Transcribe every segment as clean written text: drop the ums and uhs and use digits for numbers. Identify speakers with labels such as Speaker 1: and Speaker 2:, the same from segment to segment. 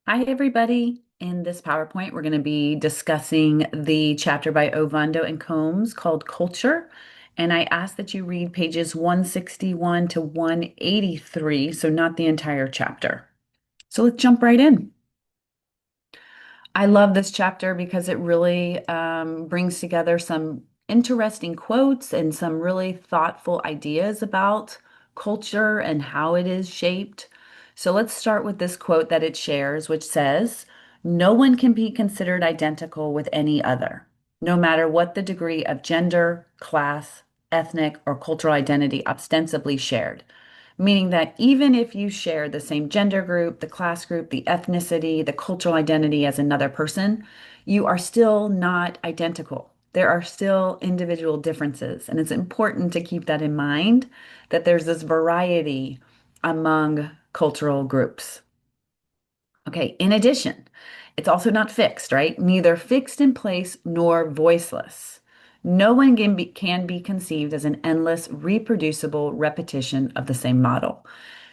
Speaker 1: Hi, everybody. In this PowerPoint, we're going to be discussing the chapter by Ovando and Combs called Culture. And I ask that you read pages 161 to 183, so not the entire chapter. So let's jump right in. I love this chapter because it really brings together some interesting quotes and some really thoughtful ideas about culture and how it is shaped. So let's start with this quote that it shares, which says, "No one can be considered identical with any other, no matter what the degree of gender, class, ethnic, or cultural identity ostensibly shared." Meaning that even if you share the same gender group, the class group, the ethnicity, the cultural identity as another person, you are still not identical. There are still individual differences. And it's important to keep that in mind that there's this variety among cultural groups. Okay, in addition, it's also not fixed, right? Neither fixed in place nor voiceless. No one can be conceived as an endless, reproducible repetition of the same model.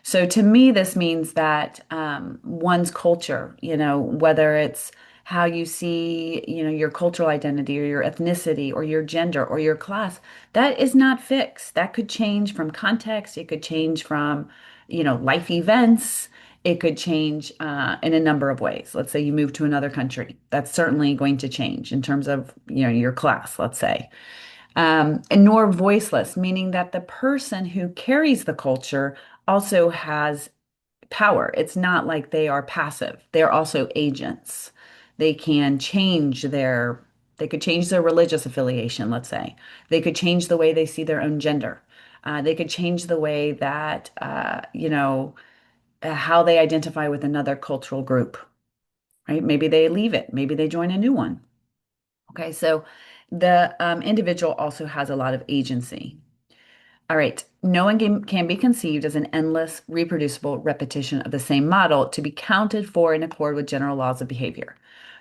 Speaker 1: So to me, this means that one's culture, whether it's how you see, your cultural identity or your ethnicity or your gender or your class, that is not fixed. That could change from context. It could change from, life events. It could change in a number of ways. Let's say you move to another country. That's certainly going to change in terms of, your class, let's say. And nor voiceless, meaning that the person who carries the culture also has power. It's not like they are passive. They're also agents. They can change they could change their religious affiliation, let's say. They could change the way they see their own gender. They could change the way that, how they identify with another cultural group, right? Maybe they leave it, maybe they join a new one. Okay, so the individual also has a lot of agency. All right, no one can be conceived as an endless, reproducible repetition of the same model to be counted for in accord with general laws of behavior.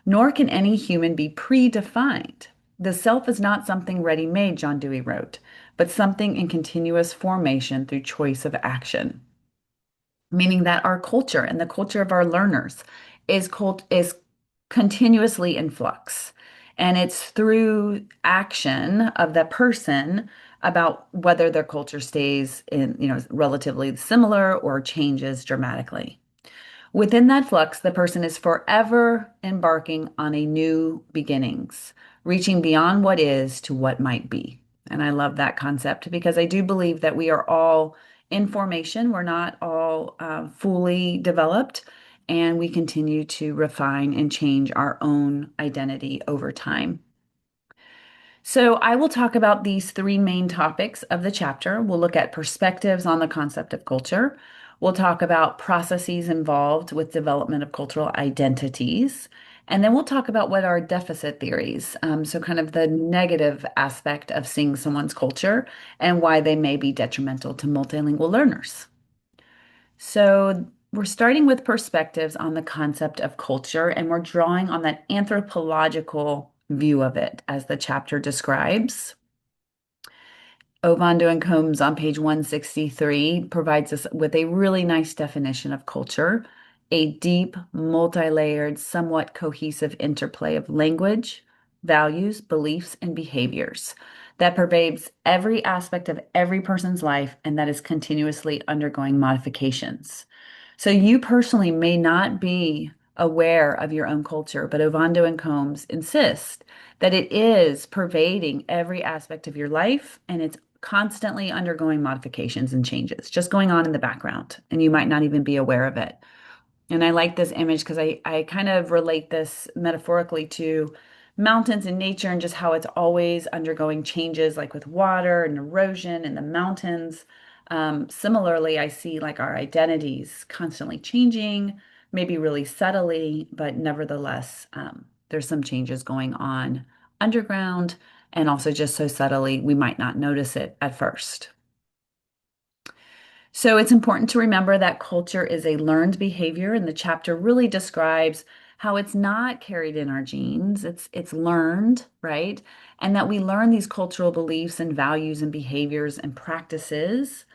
Speaker 1: Nor can any human be predefined. The self is not something ready made, John Dewey wrote, but something in continuous formation through choice of action, meaning that our culture and the culture of our learners is continuously in flux. And it's through action of the person about whether their culture stays in, relatively similar or changes dramatically. Within that flux, the person is forever embarking on a new beginnings, reaching beyond what is to what might be. And I love that concept because I do believe that we are all in formation. We're not all fully developed, and we continue to refine and change our own identity over time. So, I will talk about these three main topics of the chapter. We'll look at perspectives on the concept of culture. We'll talk about processes involved with development of cultural identities. And then we'll talk about what are deficit theories. So, kind of the negative aspect of seeing someone's culture and why they may be detrimental to multilingual learners. So, we're starting with perspectives on the concept of culture, and we're drawing on that anthropological view of it, as the chapter describes. Ovando and Combs on page 163 provides us with a really nice definition of culture, a deep, multi-layered, somewhat cohesive interplay of language, values, beliefs, and behaviors that pervades every aspect of every person's life and that is continuously undergoing modifications. So you personally may not be aware of your own culture, but Ovando and Combs insist that it is pervading every aspect of your life and it's constantly undergoing modifications and changes, just going on in the background, and you might not even be aware of it. And I like this image because I kind of relate this metaphorically to mountains and nature and just how it's always undergoing changes, like with water and erosion in the mountains. Similarly, I see like our identities constantly changing, maybe really subtly, but nevertheless, there's some changes going on underground and also just so subtly we might not notice it at first. So it's important to remember that culture is a learned behavior, and the chapter really describes how it's not carried in our genes. It's learned, right? And that we learn these cultural beliefs and values and behaviors and practices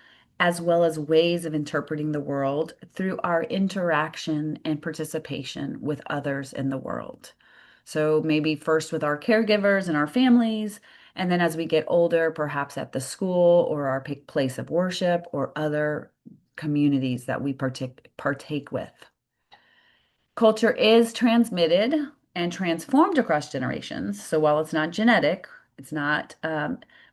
Speaker 1: as well as ways of interpreting the world through our interaction and participation with others in the world. So maybe first with our caregivers and our families, and then as we get older, perhaps at the school or our place of worship or other communities that we partake with. Culture is transmitted and transformed across generations. So while it's not genetic, it's not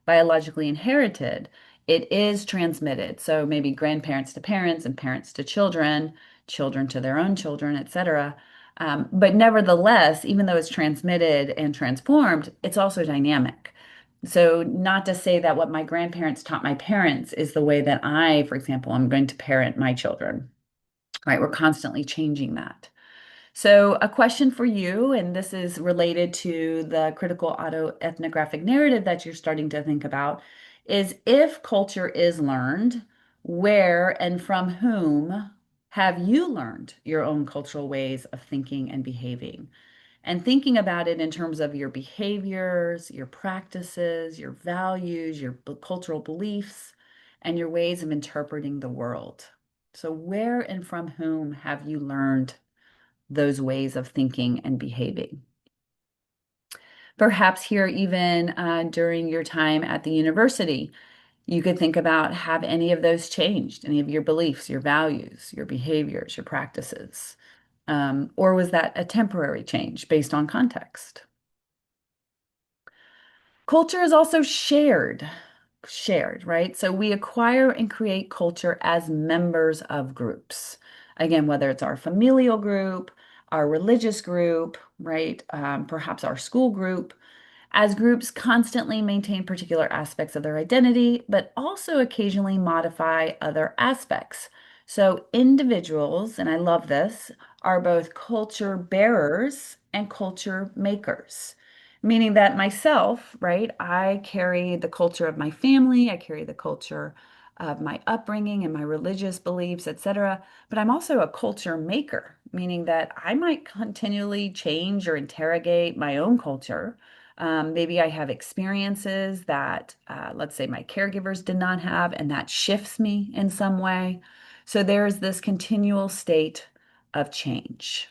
Speaker 1: biologically inherited, it is transmitted. So maybe grandparents to parents and parents to children, children to their own children, etc. But nevertheless, even though it's transmitted and transformed, it's also dynamic. So, not to say that what my grandparents taught my parents is the way that I, for example, am going to parent my children, right? We're constantly changing that. So, a question for you, and this is related to the critical autoethnographic narrative that you're starting to think about, is if culture is learned, where and from whom have you learned your own cultural ways of thinking and behaving? And thinking about it in terms of your behaviors, your practices, your values, your cultural beliefs, and your ways of interpreting the world. So, where and from whom have you learned those ways of thinking and behaving? Perhaps here, even during your time at the university, you could think about, have any of those changed? Any of your beliefs, your values, your behaviors, your practices? Or was that a temporary change based on context? Culture is also shared, right? So we acquire and create culture as members of groups. Again, whether it's our familial group, our religious group, right? Perhaps our school group, as groups constantly maintain particular aspects of their identity, but also occasionally modify other aspects. So individuals, and I love this, are both culture bearers and culture makers. Meaning that myself, right, I carry the culture of my family, I carry the culture of my upbringing and my religious beliefs, etc. But I'm also a culture maker, meaning that I might continually change or interrogate my own culture. Maybe I have experiences that, let's say, my caregivers did not have, and that shifts me in some way. So there's this continual state of change.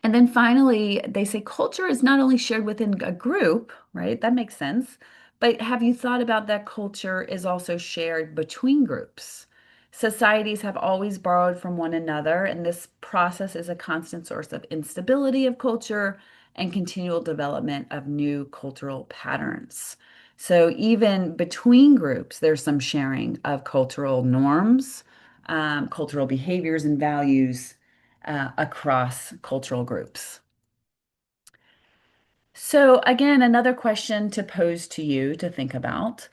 Speaker 1: And then finally, they say culture is not only shared within a group, right? That makes sense. But have you thought about that culture is also shared between groups? Societies have always borrowed from one another, and this process is a constant source of instability of culture and continual development of new cultural patterns. So even between groups, there's some sharing of cultural norms, cultural behaviors, and values across cultural groups. So, again, another question to pose to you to think about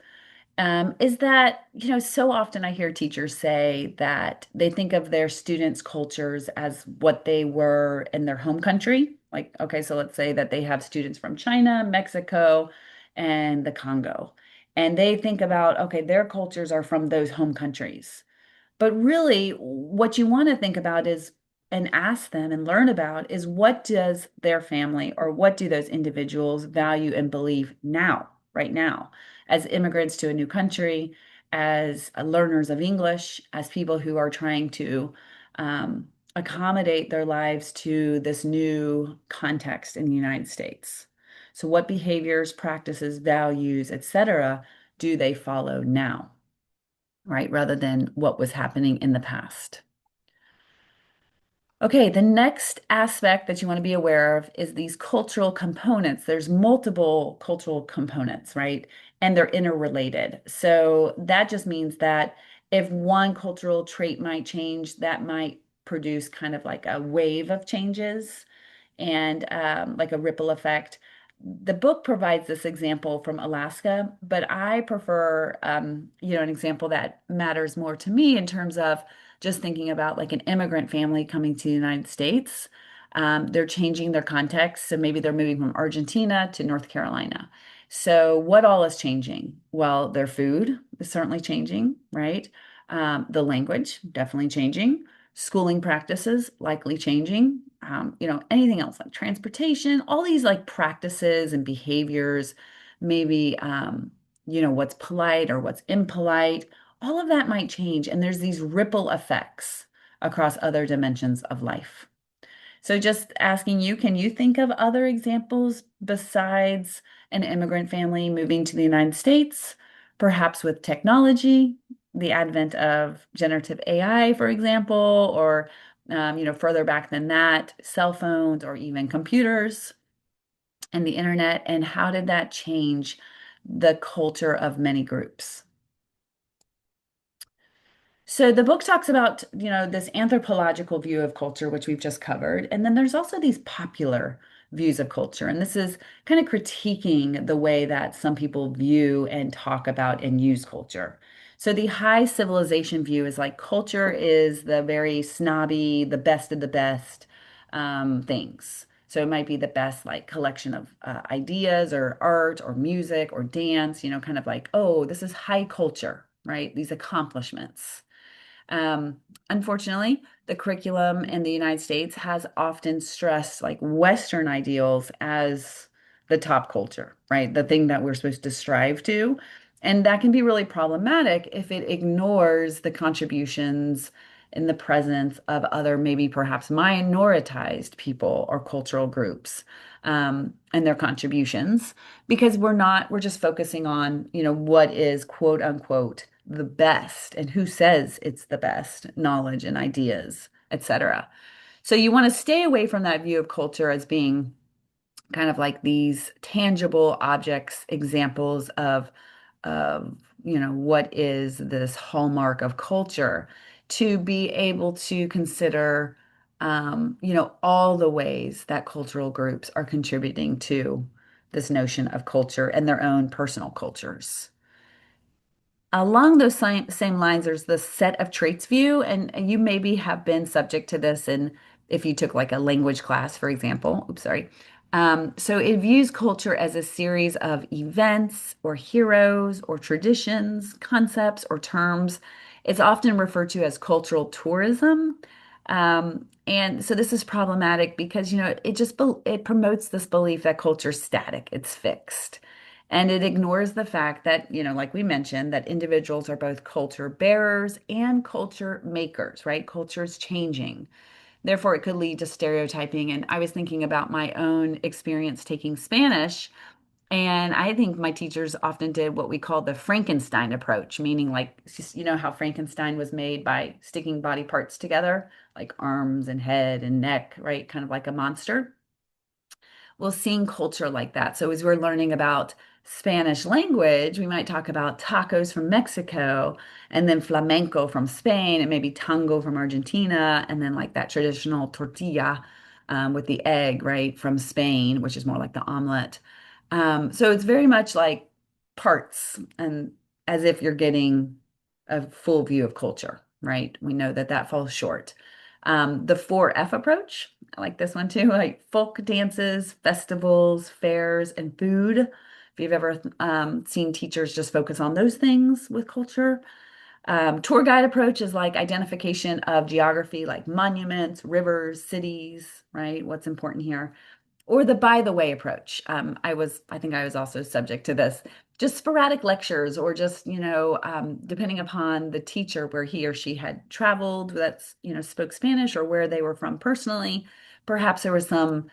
Speaker 1: is that, so often I hear teachers say that they think of their students' cultures as what they were in their home country. Like, okay, so let's say that they have students from China, Mexico, and the Congo. And they think about, okay, their cultures are from those home countries. But really, what you want to think about is and ask them and learn about is what does their family or what do those individuals value and believe now, right now, as immigrants to a new country, as learners of English, as people who are trying to accommodate their lives to this new context in the United States. So, what behaviors, practices, values, etc., do they follow now? Right? Rather than what was happening in the past. Okay, the next aspect that you want to be aware of is these cultural components. There's multiple cultural components, right? And they're interrelated. So that just means that if one cultural trait might change, that might produce kind of like a wave of changes and like a ripple effect. The book provides this example from Alaska, but I prefer, an example that matters more to me in terms of just thinking about like an immigrant family coming to the United States. They're changing their context. So maybe they're moving from Argentina to North Carolina. So what all is changing? Well, their food is certainly changing, right? The language definitely changing. Schooling practices likely changing. Anything else like transportation, all these like practices and behaviors, maybe, what's polite or what's impolite, all of that might change. And there's these ripple effects across other dimensions of life. So, just asking you, can you think of other examples besides an immigrant family moving to the United States, perhaps with technology, the advent of generative AI, for example, or further back than that, cell phones or even computers and the internet, and how did that change the culture of many groups? So the book talks about, this anthropological view of culture, which we've just covered. And then there's also these popular views of culture. And this is kind of critiquing the way that some people view and talk about and use culture. So the high civilization view is like culture is the very snobby, the best of the best things. So it might be the best like collection of ideas or art or music or dance, kind of like, oh, this is high culture, right? These accomplishments. Um, Unfortunately, the curriculum in the United States has often stressed like Western ideals as the top culture, right? The thing that we're supposed to strive to. And that can be really problematic if it ignores the contributions in the presence of other, maybe perhaps minoritized people or cultural groups, and their contributions, because we're just focusing on, what is quote unquote the best and who says it's the best knowledge and ideas, etc. So you want to stay away from that view of culture as being kind of like these tangible objects, examples of what is this hallmark of culture, to be able to consider all the ways that cultural groups are contributing to this notion of culture and their own personal cultures. Along those same lines, there's the set of traits view, and you maybe have been subject to this in if you took like a language class, for example. Oops, sorry. So it views culture as a series of events or heroes or traditions, concepts or terms. It's often referred to as cultural tourism. And so this is problematic because, it promotes this belief that culture's static, it's fixed. And it ignores the fact that, like we mentioned, that individuals are both culture bearers and culture makers, right? Culture is changing. Therefore, it could lead to stereotyping. And I was thinking about my own experience taking Spanish. And I think my teachers often did what we call the Frankenstein approach, meaning like, how Frankenstein was made by sticking body parts together, like arms and head and neck, right? Kind of like a monster. Well, seeing culture like that. So as we're learning about Spanish language, we might talk about tacos from Mexico and then flamenco from Spain and maybe tango from Argentina and then like that traditional tortilla with the egg, right, from Spain, which is more like the omelet. So it's very much like parts and as if you're getting a full view of culture, right? We know that that falls short. The 4F approach, I like this one too, like folk dances, festivals, fairs, and food. If you've ever seen teachers just focus on those things with culture. Tour guide approach is like identification of geography, like monuments, rivers, cities, right? What's important here. Or the by the way approach. I think I was also subject to this. Just sporadic lectures, or just, depending upon the teacher where he or she had traveled, that's, spoke Spanish or where they were from personally. Perhaps there was some,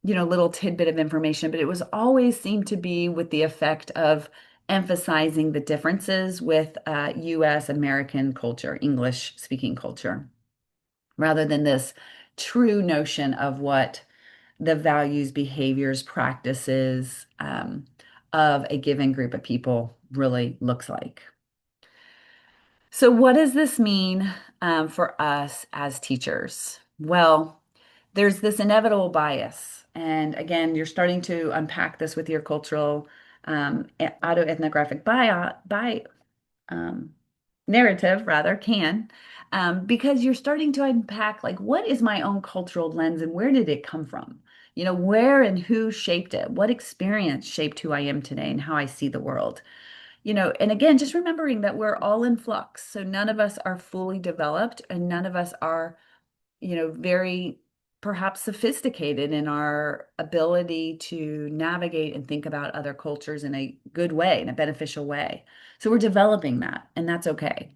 Speaker 1: little tidbit of information, but it was always seemed to be with the effect of emphasizing the differences with US American culture, English speaking culture, rather than this true notion of what the values, behaviors, practices of a given group of people really looks like. So, what does this mean for us as teachers? Well, there's this inevitable bias. And again, you're starting to unpack this with your cultural autoethnographic um, narrative, rather, because you're starting to unpack like, what is my own cultural lens and where did it come from? Where and who shaped it? What experience shaped who I am today and how I see the world? And again, just remembering that we're all in flux. So none of us are fully developed and none of us are, very perhaps sophisticated in our ability to navigate and think about other cultures in a good way, in a beneficial way. So we're developing that, and that's okay.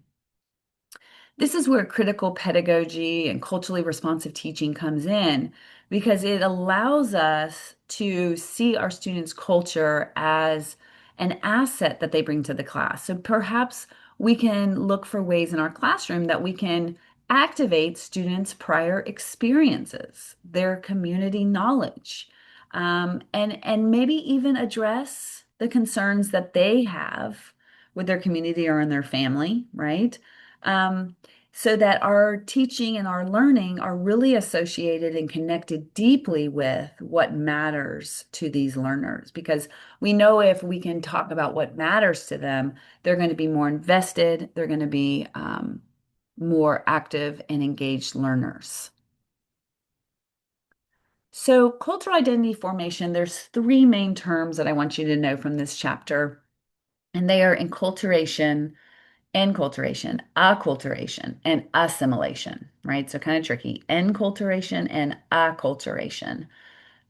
Speaker 1: This is where critical pedagogy and culturally responsive teaching comes in because it allows us to see our students' culture as an asset that they bring to the class. So perhaps we can look for ways in our classroom that we can activate students' prior experiences, their community knowledge, and maybe even address the concerns that they have with their community or in their family, right? Um, so that our teaching and our learning are really associated and connected deeply with what matters to these learners. Because we know if we can talk about what matters to them, they're going to be more invested, they're going to be more active and engaged learners. So, cultural identity formation, there's three main terms that I want you to know from this chapter, and they are enculturation, enculturation, acculturation, and assimilation, right? So kind of tricky. Enculturation and acculturation.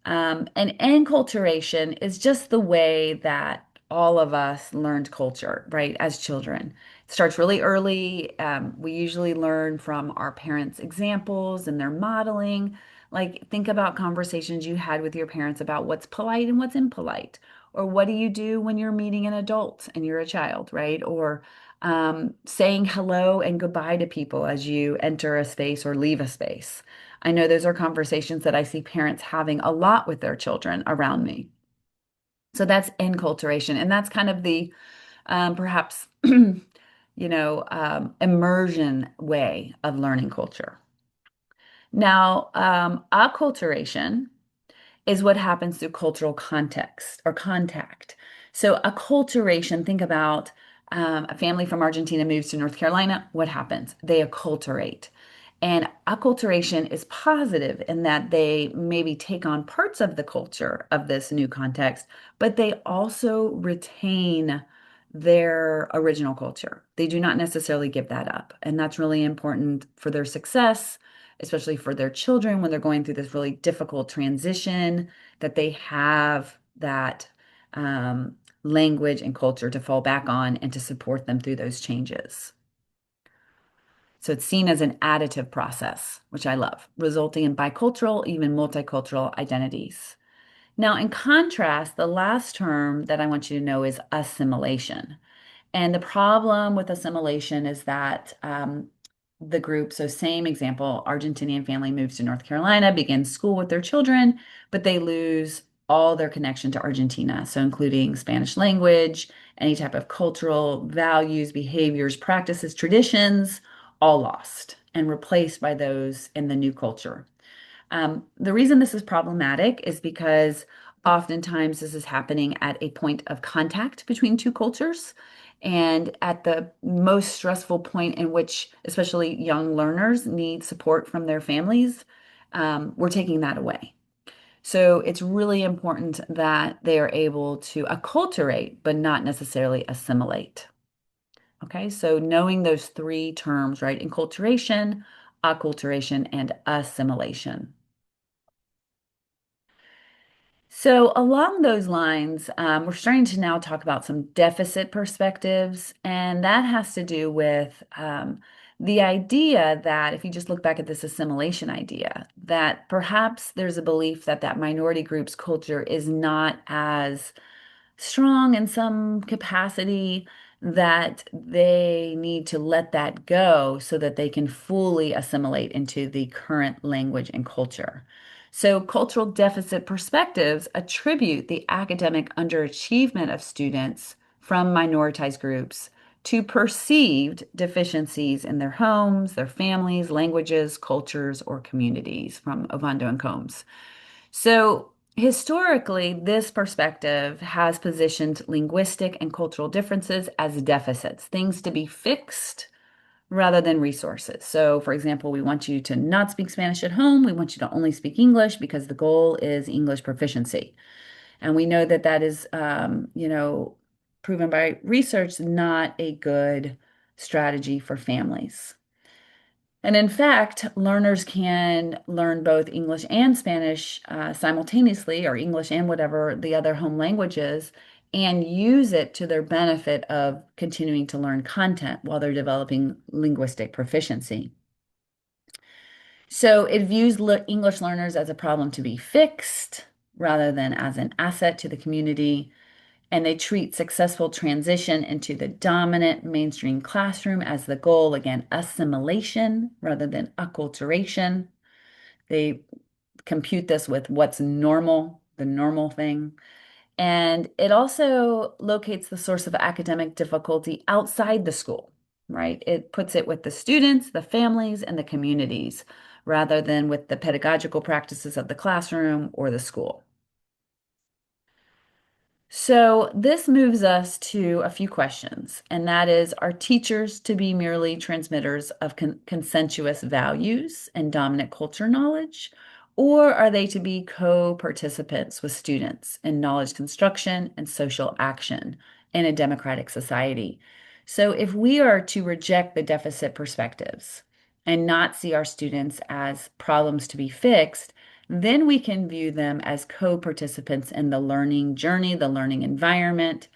Speaker 1: And enculturation is just the way that all of us learned culture, right, as children. It starts really early. We usually learn from our parents' examples and their modeling. Like, think about conversations you had with your parents about what's polite and what's impolite, or what do you do when you're meeting an adult and you're a child, right? Or saying hello and goodbye to people as you enter a space or leave a space. I know those are conversations that I see parents having a lot with their children around me. So that's enculturation. And that's kind of the perhaps, immersion way of learning culture. Now, acculturation is what happens through cultural context or contact. So, acculturation, think about a family from Argentina moves to North Carolina. What happens? They acculturate. And acculturation is positive in that they maybe take on parts of the culture of this new context, but they also retain their original culture. They do not necessarily give that up. And that's really important for their success, especially for their children when they're going through this really difficult transition, that they have that language and culture to fall back on and to support them through those changes. So it's seen as an additive process, which I love, resulting in bicultural, even multicultural identities. Now, in contrast, the last term that I want you to know is assimilation. And the problem with assimilation is that the group, so same example, Argentinian family moves to North Carolina, begins school with their children, but they lose all their connection to Argentina. So, including Spanish language, any type of cultural values, behaviors, practices, traditions, all lost and replaced by those in the new culture. The reason this is problematic is because oftentimes this is happening at a point of contact between two cultures. And at the most stressful point in which, especially young learners, need support from their families, we're taking that away. So it's really important that they are able to acculturate, but not necessarily assimilate. Okay, so knowing those three terms, right? Enculturation, acculturation, and assimilation. So, along those lines, we're starting to now talk about some deficit perspectives, and that has to do with the idea that if you just look back at this assimilation idea, that perhaps there's a belief that that minority group's culture is not as strong in some capacity, that they need to let that go so that they can fully assimilate into the current language and culture. So, cultural deficit perspectives attribute the academic underachievement of students from minoritized groups to perceived deficiencies in their homes, their families, languages, cultures, or communities from Ovando and Combs. So, historically, this perspective has positioned linguistic and cultural differences as deficits, things to be fixed rather than resources. So, for example, we want you to not speak Spanish at home. We want you to only speak English because the goal is English proficiency. And we know that that is, proven by research, not a good strategy for families. And in fact, learners can learn both English and Spanish simultaneously, or English and whatever the other home language is, and use it to their benefit of continuing to learn content while they're developing linguistic proficiency. So it views English learners as a problem to be fixed rather than as an asset to the community. And they treat successful transition into the dominant mainstream classroom as the goal, again, assimilation rather than acculturation. They compute this with what's normal, the normal thing. And it also locates the source of academic difficulty outside the school, right? It puts it with the students, the families, and the communities rather than with the pedagogical practices of the classroom or the school. So this moves us to a few questions, and that is, are teachers to be merely transmitters of consensuous values and dominant culture knowledge, or are they to be co-participants with students in knowledge construction and social action in a democratic society? So if we are to reject the deficit perspectives and not see our students as problems to be fixed, then we can view them as co-participants in the learning journey, the learning environment.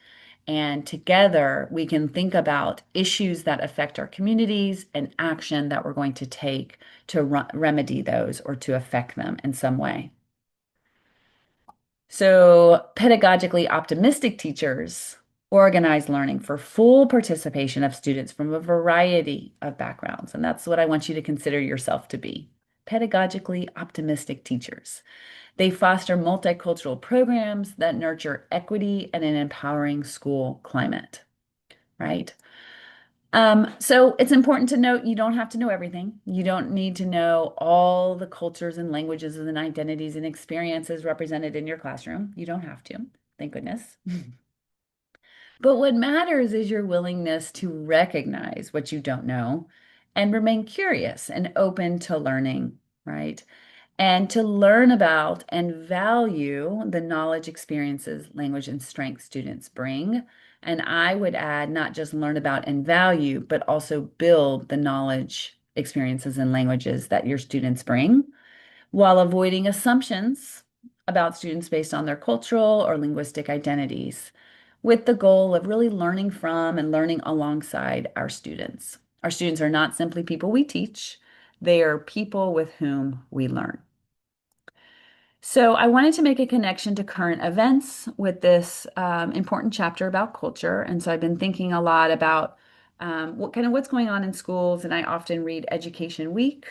Speaker 1: And together we can think about issues that affect our communities and action that we're going to take to remedy those or to affect them in some way. So, pedagogically optimistic teachers organize learning for full participation of students from a variety of backgrounds. And that's what I want you to consider yourself to be. Pedagogically optimistic teachers. They foster multicultural programs that nurture equity and an empowering school climate, right? So it's important to note you don't have to know everything. You don't need to know all the cultures and languages and identities and experiences represented in your classroom. You don't have to, thank goodness. But what matters is your willingness to recognize what you don't know and remain curious and open to learning, right? And to learn about and value the knowledge, experiences, language, and strengths students bring. And I would add not just learn about and value, but also build the knowledge, experiences, and languages that your students bring while avoiding assumptions about students based on their cultural or linguistic identities, with the goal of really learning from and learning alongside our students. Our students are not simply people we teach, they are people with whom we learn. So I wanted to make a connection to current events with this important chapter about culture. And so I've been thinking a lot about what's going on in schools, and I often read Education Week.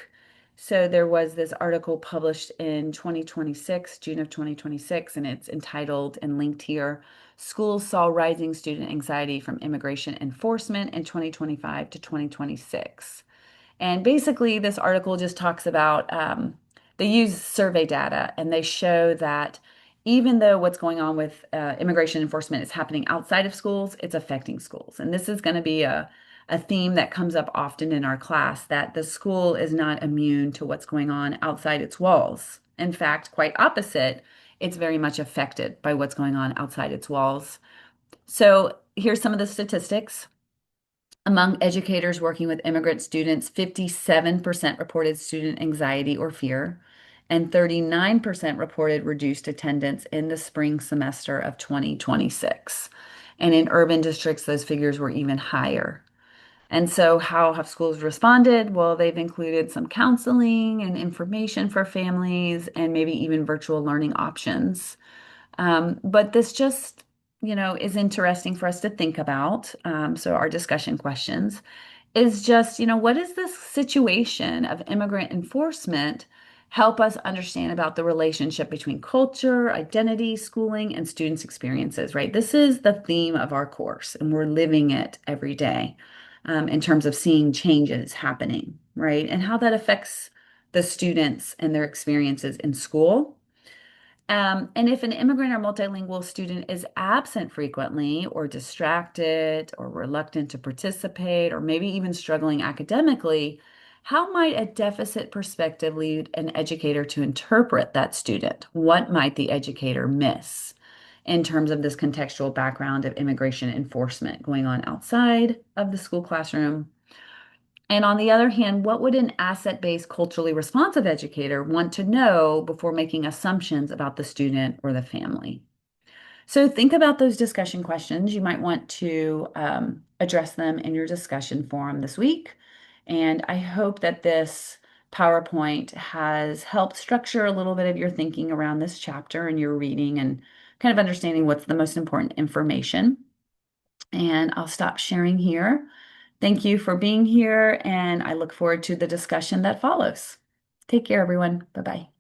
Speaker 1: So there was this article published in 2026, June of 2026, and it's entitled and linked here, Schools Saw Rising Student Anxiety from Immigration Enforcement in 2025 to 2026. And basically, this article just talks about they use survey data and they show that even though what's going on with immigration enforcement is happening outside of schools, it's affecting schools. And this is going to be a theme that comes up often in our class, that the school is not immune to what's going on outside its walls. In fact, quite opposite, it's very much affected by what's going on outside its walls. So here's some of the statistics. Among educators working with immigrant students, 57% reported student anxiety or fear, and 39% reported reduced attendance in the spring semester of 2026. And in urban districts, those figures were even higher. And so, how have schools responded? Well, they've included some counseling and information for families, and maybe even virtual learning options. But this just, is interesting for us to think about. So our discussion questions is just, what is this situation of immigrant enforcement help us understand about the relationship between culture, identity, schooling, and students' experiences, right? This is the theme of our course, and we're living it every day in terms of seeing changes happening, right? And how that affects the students and their experiences in school. And if an immigrant or multilingual student is absent frequently or distracted or reluctant to participate or maybe even struggling academically, how might a deficit perspective lead an educator to interpret that student? What might the educator miss in terms of this contextual background of immigration enforcement going on outside of the school classroom? And on the other hand, what would an asset-based, culturally responsive educator want to know before making assumptions about the student or the family? So think about those discussion questions. You might want to address them in your discussion forum this week. And I hope that this PowerPoint has helped structure a little bit of your thinking around this chapter and your reading and kind of understanding what's the most important information. And I'll stop sharing here. Thank you for being here, and I look forward to the discussion that follows. Take care, everyone. Bye bye.